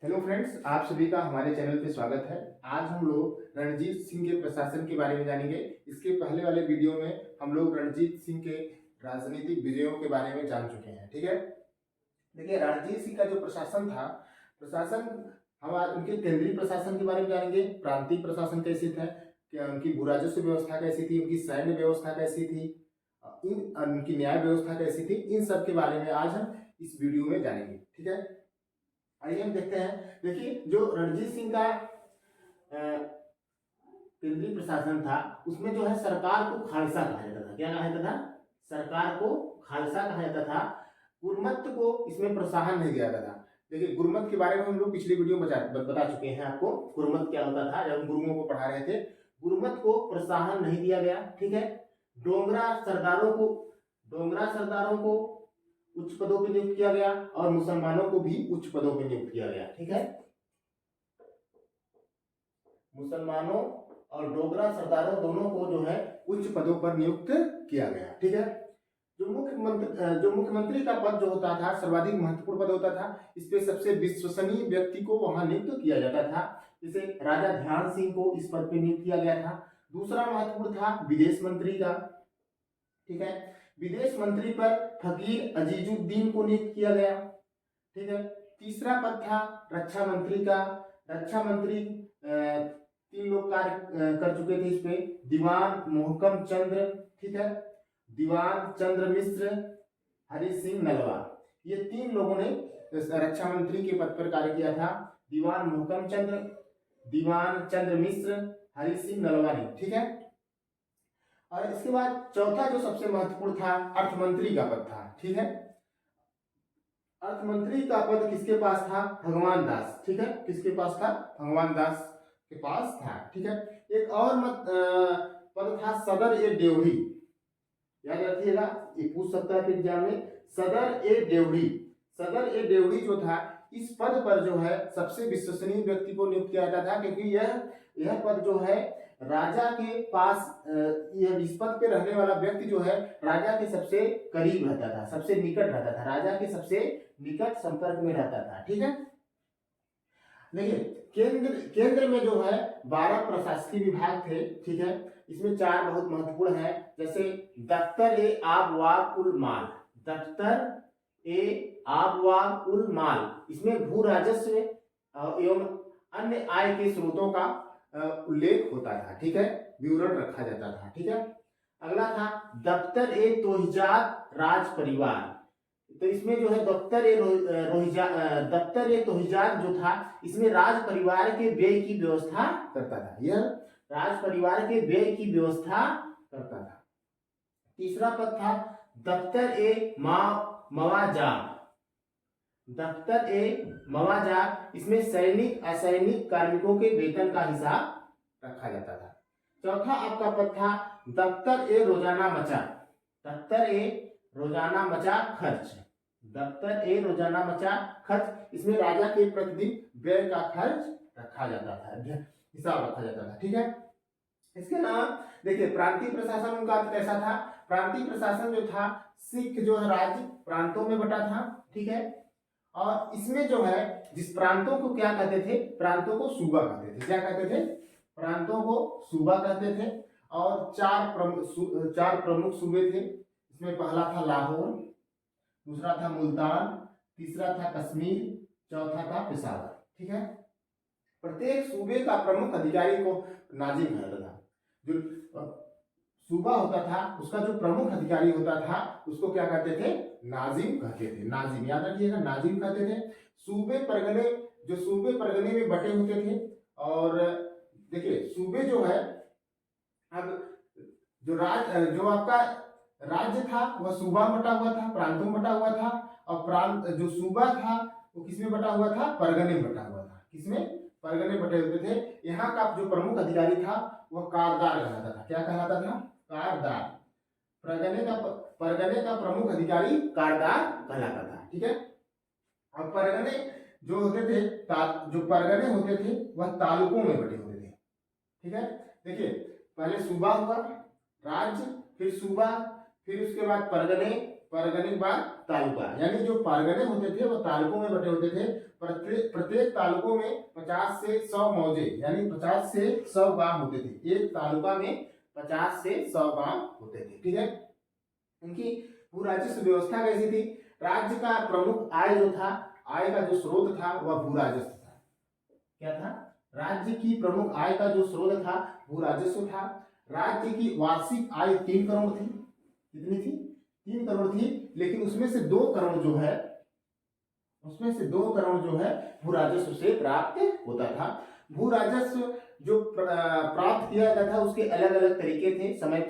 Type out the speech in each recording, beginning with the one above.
Hello friends, आप सभी का हमारे चैनल पे स्वागत है। आज हम लोग रणजीत सिंह के प्रशासन के बारे में जानेंगे। इसके पहले वाले वीडियो में हम लोग रणजीत सिंह के राजनीतिक विजयों के बारे में जान चुके हैं। ठीक है, देखिए रणजीत सिंह का जो प्रशासन था, प्रशासन हम आज उनके केंद्रीय प्रशासन के बारे में जानेंगे। प्रांतीय प्रशासन कैसे था, क्या उनकी भू राजस्व व्यवस्था कैसी थी, उनकी सैन्य व्यवस्था कैसी थी, उनकी न्याय व्यवस्था कैसी थी, इन सब के बारे में आज हम इस वीडियो में जानेंगे। ठीक है, आइए हम देखते हैं। देखिए जो रणजीत सिंह का केंद्रीय प्रशासन था, उसमें जो है सरकार को खालसा कहा जाता था। क्या कहा जाता था? सरकार को खालसा कहा जाता था। गुरमत को इसमें प्रोत्साहन नहीं दिया जाता था। देखिए गुरमत के बारे में हम लोग पिछले वीडियो में बता चुके हैं आपको। गुरमत क्या होता था, जब हम गुरुओं को पढ़ा रहे थे। गुरमत को प्रोत्साहन नहीं दिया गया। ठीक है, डोगरा सरदारों को उच्च पदों पर नियुक्त किया गया और मुसलमानों को भी उच्च पदों पर नियुक्त किया गया। ठीक है, मुसलमानों और डोगरा सरदारों दोनों को जो है उच्च पदों पर नियुक्त किया गया। ठीक है, जो मुख्यमंत्री का पद जो होता था, सर्वाधिक महत्वपूर्ण पद होता था। इस पे सबसे विश्वसनीय व्यक्ति को वहां नियुक्त किया जाता था। जैसे राजा ध्यान सिंह को इस पद पे नियुक्त किया गया था। दूसरा महत्वपूर्ण था विदेश मंत्री का। ठीक है, विदेश मंत्री पर फकीर अजीजुद्दीन को नियुक्त किया गया। ठीक है, तीसरा पद था रक्षा मंत्री का। रक्षा मंत्री तीन लोग कार्य कर चुके थे इस पे। दीवान मोहकम चंद्र, ठीक है, दीवान चंद्र मिश्र, हरि सिंह नलवा, ये तीन लोगों ने रक्षा मंत्री के पद पर कार्य किया था। दीवान मोहकम चंद्र, दीवान चंद्र मिश्र, हरि सिंह नलवा ने। ठीक है, और इसके बाद चौथा जो सबसे महत्वपूर्ण था, अर्थमंत्री का पद था। ठीक है, अर्थमंत्री का पद किसके पास था? भगवान दास। ठीक है, किसके पास था? भगवान दास के पास था। ठीक है, एक और पद था सदर ए ड्योढ़ी। याद रखिएगा, ये पूछ सकता है एग्जाम में। सदर ए ड्योढ़ी, सदर ए ड्योढ़ी जो था, इस पद पर जो है सबसे विश्वसनीय व्यक्ति को नियुक्त किया जाता था, क्योंकि यह पद जो है राजा के पास, यह इस पद पे रहने वाला व्यक्ति जो है राजा के सबसे करीब रहता था, सबसे निकट रहता था, राजा के सबसे निकट संपर्क में रहता था। ठीक है, देखिए केंद्र में जो है 12 प्रशासकीय विभाग थे। ठीक है, इसमें 4 बहुत महत्वपूर्ण है। जैसे दफ्तर ए आबवाब उल माल, दफ्तर ए आबवाब उल माल, इसमें भू राजस्व एवं अन्य आय के स्रोतों का उल्लेख होता था। ठीक है, विवरण रखा जाता था। ठीक है, अगला था दफ्तर ए तोहिजात राज परिवार। तो इसमें जो है दफ्तर ए तोहिजात जो था, इसमें राज परिवार के व्यय की व्यवस्था करता था। यह राज परिवार के व्यय की व्यवस्था करता था। तीसरा पद था दफ्तर ए मवाजाब, दफ्तर ए मवाजाब, इसमें सैनिक असैनिक कार्मिकों के वेतन का हिसाब रखा जाता था। चौथा आपका पद था दफ्तर ए रोजाना मचा, दफ्तर ए रोजाना मचा खर्च, दफ्तर ए रोजाना मचा खर्च, इसमें राजा के प्रतिदिन व्यय का खर्च रखा जाता था, हिसाब रखा जाता था। ठीक है, इसके अलावा देखिए प्रांतीय प्रशासन उनका कैसा था? प्रांतीय प्रशासन जो था, सिख जो है राज्य प्रांतों में बटा था। ठीक है, और इसमें जो है जिस प्रांतों को क्या कहते थे? प्रांतों को सूबा कहते थे। क्या कहते थे? प्रांतों को सूबा कहते थे। और 4 प्रमुख सूबे थे। इसमें पहला था लाहौर, दूसरा था मुल्तान, तीसरा था कश्मीर, चौथा था पेशावर। ठीक है, प्रत्येक सूबे का प्रमुख अधिकारी को नाजिम कहा जाता था। जो सूबा होता था, उसका जो प्रमुख अधिकारी होता था, उसको क्या कहते थे? नाजिम कहते थे। नाजिम, याद रखिएगा, नाजिम कहते थे। सूबे परगने में बटे होते थे। और देखिए सूबे जो है, अब जो आपका राज्य था वह सूबा में बटा हुआ था, प्रांतों में बटा हुआ था। और प्रांत जो सूबा था वो किसमें बटा हुआ था? परगने में बटा हुआ था। किसमें? परगने बटे होते थे। यहाँ का जो प्रमुख अधिकारी था वह कारदार कहलाता था। क्या कहलाता था? कारदार। परगने का प्रमुख अधिकारी कारदार कहलाता था। ठीक है, और परगने जो होते थे, जो परगने होते थे वह तालुकों में बटे होते थे। ठीक है, देखिए पहले सूबा हुआ, राज्य, फिर सूबा, फिर उसके बाद परगने, परगने के बाद तालुका, यानी जो परगने होते थे वो तालुकों में बटे होते थे। प्रत्येक तालुकों में 50 से 100 मौजे यानी 50 से 100 गांव होते थे। एक तालुका में 50 से 100 गांव होते थे, ठीक है। इनकी भू राजस्व व्यवस्था कैसी थी? राज्य का प्रमुख आय जो था, आय का जो स्रोत था वह भू राजस्व था। क्या था? राज्य की प्रमुख आय का जो स्रोत था भू राजस्व था। राज्य की वार्षिक आय 3 करोड़ थी। कितनी थी? 3 करोड़ थी, लेकिन उसमें से 2 करोड़ जो है, भू राजस्व से प्राप्त होता था। भू राजस्व जो प्राप्त किया जाता था उसके अलग अलग तरीके थे, समय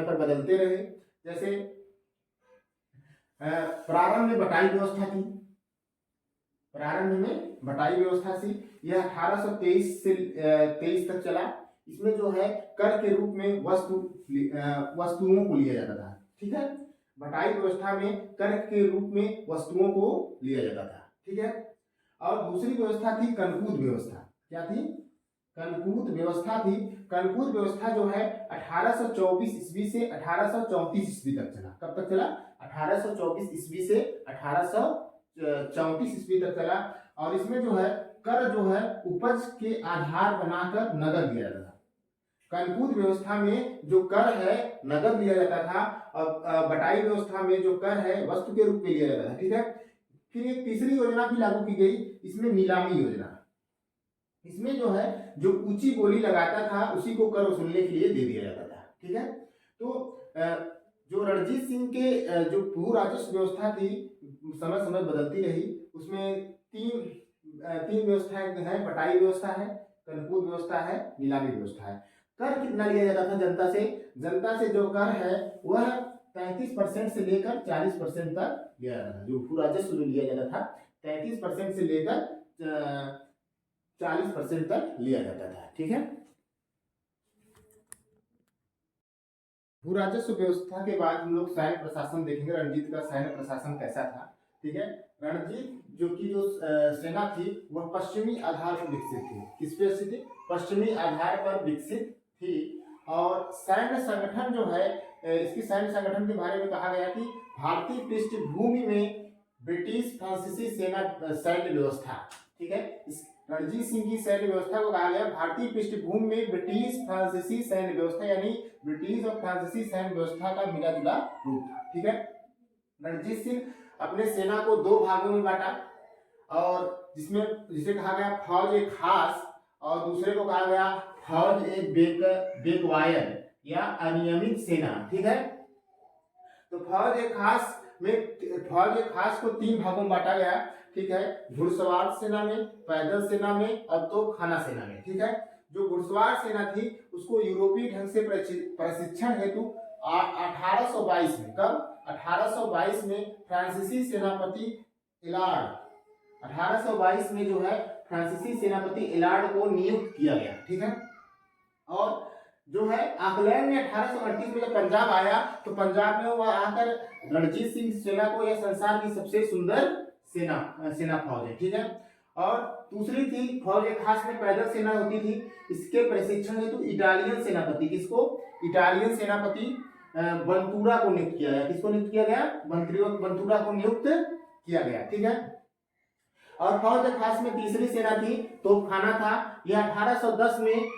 पर बदलते रहे। जैसे प्रारंभ में बटाई व्यवस्था थी। यह 1823 से 23 तक चला। इसमें जो है कर के रूप में वस्तुओं को लिया जाता था, ठीक है। बटाई व्यवस्था में कर के रूप में वस्तुओं को लिया जाता था, ठीक है। और दूसरी व्यवस्था थी कनकूद व्यवस्था। क्या थी? कनकूद व्यवस्था थी। कनकूद व्यवस्था जो है 1824 ईस्वी से 1834 ईस्वी तक चला। कब तक चला? 1824 ईस्वी से 1834 ईस्वी तक चला। और इसमें जो है कर जो है उपज के आधार बनाकर नगद दिया जाता था। कनकूद व्यवस्था में जो कर है नगद लिया जाता था, और बटाई व्यवस्था में जो कर है वस्तु के रूप में लिया जाता था, ठीक है। फिर एक तीसरी योजना भी लागू की गई, इसमें नीलामी योजना। इसमें जो है जो ऊंची बोली लगाता था उसी को कर वसूलने के लिए दे दिया जाता था, ठीक है। तो जो रणजीत सिंह के जो भू राजस्व व्यवस्था थी समय समय बदलती रही। उसमें तीन व्यवस्थाएं हैं, बटाई व्यवस्था है, कनकूद व्यवस्था है, नीलामी व्यवस्था है। कर कितना लिया जाता था जनता से? जनता से जो कर है वह 33% से लेकर 40% तक लिया जाता था। जो भू राजस्व जो लिया जाता था 33% से लेकर 40% तक लिया जाता था, ठीक है। भू राजस्व व्यवस्था के बाद हम लोग सैन्य प्रशासन देखेंगे। रणजीत का सैन्य प्रशासन कैसा था, ठीक है। रणजीत जो सेना थी वह पश्चिमी आधार पर विकसित थी। किस पे थी? पश्चिमी आधार पर विकसित थी। और सैन्य संगठन जो है, इसकी सैन्य संगठन के बारे में कहा गया कि भारतीय पृष्ठभूमि में ब्रिटिश फ्रांसीसी सेना सैन्य व्यवस्था, ठीक है। रणजीत सिंह की सैन्य व्यवस्था को कहा गया भारतीय पृष्ठभूमि में ब्रिटिश फ्रांसीसी सैन्य व्यवस्था, यानी ब्रिटिश और फ्रांसीसी सैन्य व्यवस्था का मिला जुला रूप था, ठीक है। रणजीत सिंह अपने सेना को 2 भागों में बांटा, और जिसे कहा गया फौज एक खास, और दूसरे को कहा गया फौज एक बेकवायर या अनियमित सेना, ठीक है। तो फौज एक खास को 3 भागों में बांटा गया, ठीक है। घुड़सवार सेना में, पैदल सेना में और तोपखाना सेना में, ठीक है। जो घुड़सवार सेना थी उसको यूरोपीय ढंग से प्रशिक्षण हेतु 1822 में, कब? 1822 में फ्रांसीसी सेनापति एलार्ड, 1822 में जो है फ्रांसीसी सेनापति एलार्ड को नियुक्त किया गया, ठीक है। और जो है ऑकलैंड में 1838 में जब पंजाब आया तो पंजाब में वह आकर रणजीत सिंह सेना को यह संसार की सबसे सुंदर सेना फौज है, ठीक है। और दूसरी थी फौज एक खास में पैदल सेना होती थी। इसके प्रशिक्षण हेतु इटालियन सेनापति, किसको? इटालियन सेनापति बंतूरा को नियुक्त किया गया। किसको नियुक्त किया गया? बंतूरा को नियुक्त किया गया, ठीक है। और फौज खास में तीसरी सेना थी तोपखाना था। यह 1810 में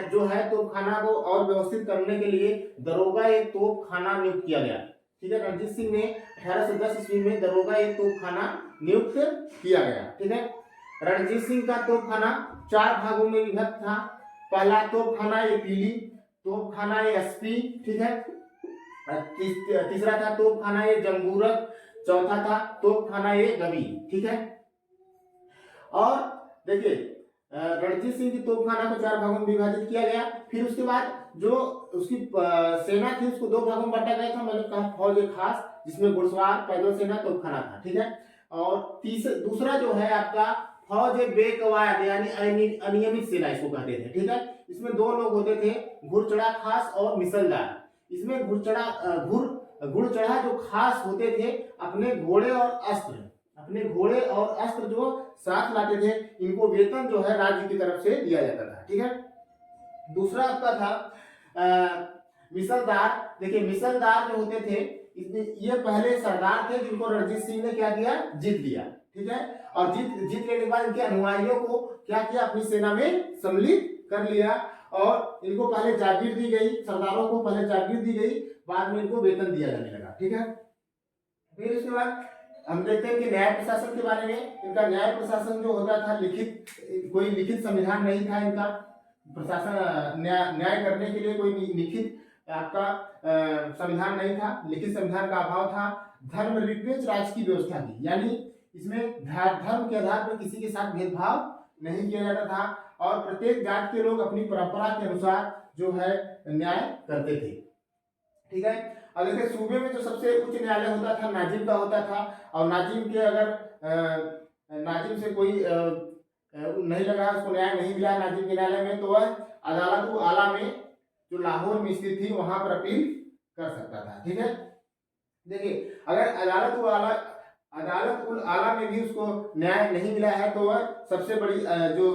जो है तोपखाना को और व्यवस्थित करने के लिए दरोगा एक तोपखाना नियुक्त किया गया, ठीक है। रणजीत सिंह ने 1810 ईस्वी में दरोगा एक तोपखाना नियुक्त किया गया, ठीक है। रणजीत सिंह का तोपखाना 4 भागों में विभक्त था। पहला तोपखाना ये पीली, तोपखाना ये एसपी, ठीक है। तीसरा था तोपखाना ये जंगूरक, चौथा था तोपखाना ये गवी, ठीक है। और देखिए रणजीत सिंह की तोपखाना को 4 भागों में विभाजित किया गया। फिर उसके बाद जो उसकी सेना थी उसको 2 भागों में बांटा गया था। मैंने कहा फौज एक खास, जिसमें घुड़सवार, पैदल सेना, तोपखाना था, ठीक है। और दूसरा जो है आपका फौज बेकवायद यानी अनियमित सेना इसको कहते थे, ठीक है। इसमें 2 लोग होते थे, घुड़चढ़ा खास और मिसलदार। इसमें घुड़चढ़ा जो खास होते थे अपने घोड़े और अस्त्र जो साथ लाते थे, इनको वेतन जो है राज्य की तरफ से दिया जाता था, ठीक है। दूसरा आपका था मिसलदार। देखिए मिसलदार जो होते थे ये पहले सरदार थे जिनको रणजीत सिंह ने क्या किया, जीत लिया, ठीक है। और जीत लेने के बाद इनके अनुयायियों को क्या किया, अपनी सेना में सम्मिलित कर लिया और इनको पहले जागीर दी गई, सरदारों को पहले जागीर दी गई, बाद में इनको वेतन दिया जाने लगा, ठीक है। फिर उसके बाद हम देखते हैं कि न्याय प्रशासन के बारे में। इनका न्याय प्रशासन जो होता था, कोई लिखित संविधान नहीं था इनका। प्रशासन न्याय करने के लिए कोई लिखित आपका संविधान नहीं था, लिखित संविधान का अभाव था। धर्मनिरपेक्ष राज्य की व्यवस्था थी, यानी इसमें धर्म के आधार पर किसी के साथ भेदभाव नहीं किया जाता था और प्रत्येक जात के लोग अपनी परंपरा के अनुसार जो है न्याय करते थे, ठीक है। और देखिए सूबे में जो सबसे उच्च न्यायालय होता था नाजिम का होता था, और नाजिम के अगर नाजिम से कोई नहीं लगा, उसको न्याय नहीं मिला नाजिम के न्यायालय में, तो वह अदालत आला में जो लाहौर में स्थित थी वहां पर अपील कर सकता था, ठीक है। देखिए अगर अदालत उल आला में भी उसको न्याय नहीं मिला है तो वह सबसे बड़ी जो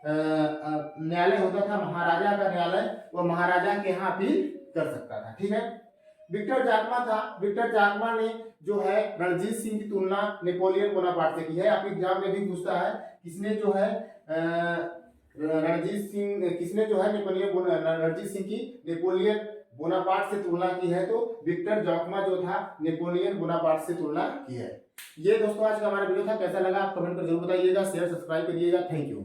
न्यायालय होता था महाराजा का न्यायालय, वह महाराजा के यहाँ अपील कर सकता था, ठीक है। विक्टर जाकमा था। विक्टर जाकमा ने जो है रणजीत सिंह की तुलना नेपोलियन बोनापार्ट से की है। आपके एग्जाम में भी पूछता है किसने जो है रणजीत सिंह की नेपोलियन बोनापार्ट से तुलना की है, तो विक्टर जाकमा जो था नेपोलियन बोनापार्ट से तुलना की है। ये दोस्तों आज का हमारा वीडियो था, कैसा लगा आप कमेंट कर जरूर बताइएगा, शेयर सब्सक्राइब करिएगा। Thank you.